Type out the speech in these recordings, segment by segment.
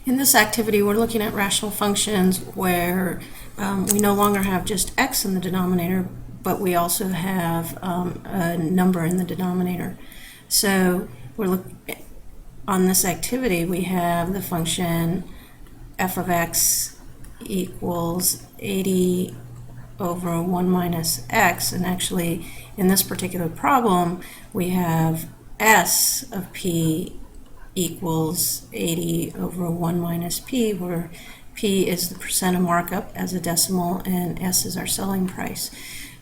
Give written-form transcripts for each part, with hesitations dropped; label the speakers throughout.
Speaker 1: In this activity, we're looking at rational functions where we no longer have just x in the denominator, but we also have a number in the denominator. So on this activity, we have the function f of x equals 80 over 1 minus x, and actually in this particular problem we have s of p equals 80 over 1 minus p, where p is the percent of markup as a decimal and s is our selling price.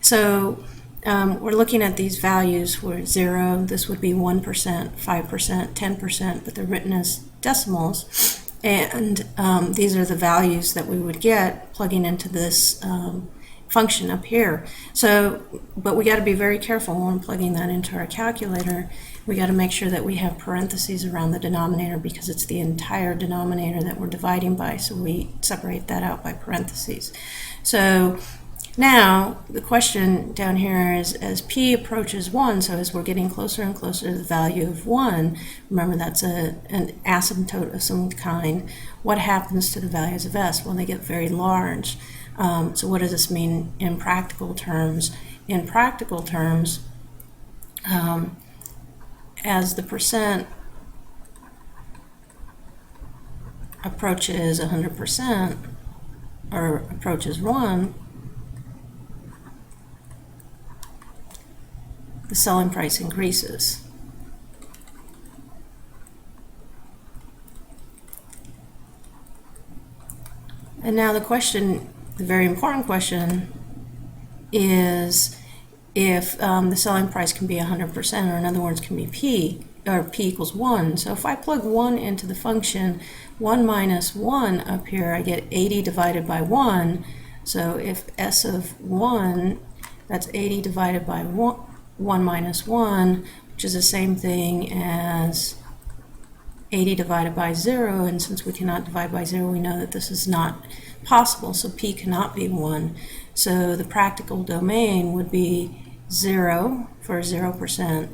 Speaker 1: So we're looking at these values where 0, this would be 1%, 5%, 10%, but they're written as decimals, and these are the values that we would get plugging into this function up here. So, but we got to be very careful when we're plugging that into our calculator. We got to make sure that we have parentheses around the denominator because it's the entire denominator that we're dividing by, so we separate that out by parentheses. So now the question down here is, as p approaches 1, so as we're getting closer and closer to the value of 1, remember that's an asymptote of some kind, what happens to the values of s? Well, they get very large. So what does this mean in practical terms? In practical terms, as the percent approaches 100% or approaches 1, the selling price increases. And now the question, the very important question, is if the selling price can be 100%, or in other words can be p, or p equals 1. So if I plug 1 into the function, 1 minus 1 up here, I get 80 divided by 1. So if s of 1, that's 80 divided by 1 minus 1, which is the same thing as 80 divided by 0, and since we cannot divide by 0, we know that this is not possible, so p cannot be 1. So the practical domain would be 0 for 0%,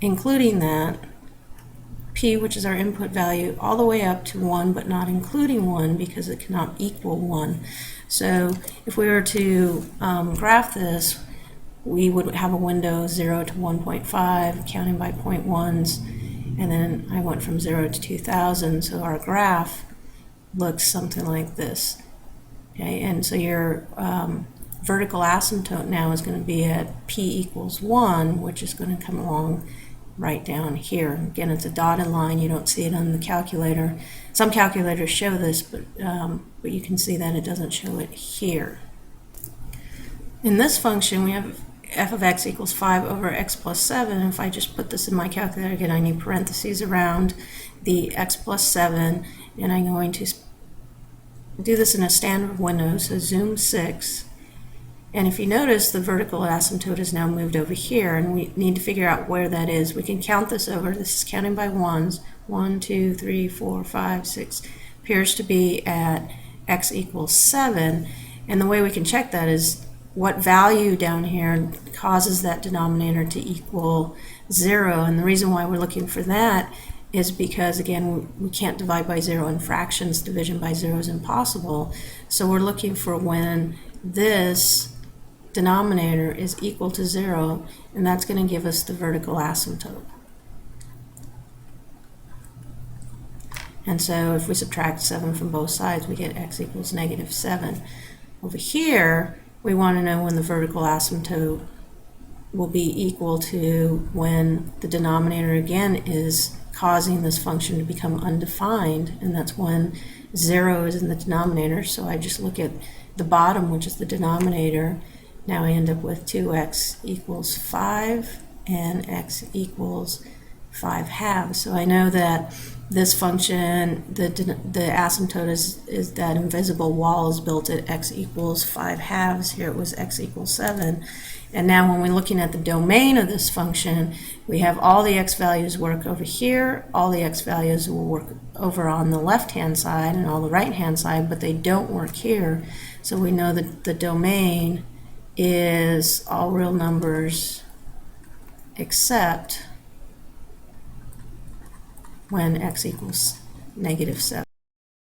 Speaker 1: including that, p, which is our input value, all the way up to 1, but not including 1 because it cannot equal 1. So if we were to graph this, we would have a window 0 to 1.5, counting by 0.1s, and then I went from 0 to 2,000, so our graph looks something like this. Okay, and so your vertical asymptote now is going to be at p equals 1, which is going to come along right down here. Again, it's a dotted line. You don't see it on the calculator. Some calculators show this, but you can see that it doesn't show it here. In this function, we have f of x equals 5 over x plus 7. If I just put this in my calculator, again, I need parentheses around the x plus 7, and I'm going to do this in a standard window, so zoom 6. And if you notice, the vertical asymptote is now moved over here, and we need to figure out where that is. We can count this over. This is counting by ones. 1, 2, 3, 4, 5, 6. Appears to be at x equals 7. And the way we can check that is what value down here causes that denominator to equal 0. And the reason why we're looking for that is because, again, we can't divide by 0 in fractions. Division by 0 is impossible. So we're looking for when this denominator is equal to 0, and that's going to give us the vertical asymptote. And so if we subtract 7 from both sides, we get x equals negative 7. Over here, we want to know when the vertical asymptote will be equal to when the denominator again is causing this function to become undefined, and that's when 0 is in the denominator. So I just look at the bottom, which is the denominator. Now I end up with 2x equals 5 and x equals 5 halves. So I know that this function, the asymptote is that invisible wall is built at x equals 5 halves. Here it was x equals 7. And now when we're looking at the domain of this function, we have all the x values work over here, all the x values will work over on the left-hand side and all the right-hand side, but they don't work here. So we know that the domain is all real numbers except when x equals negative 7.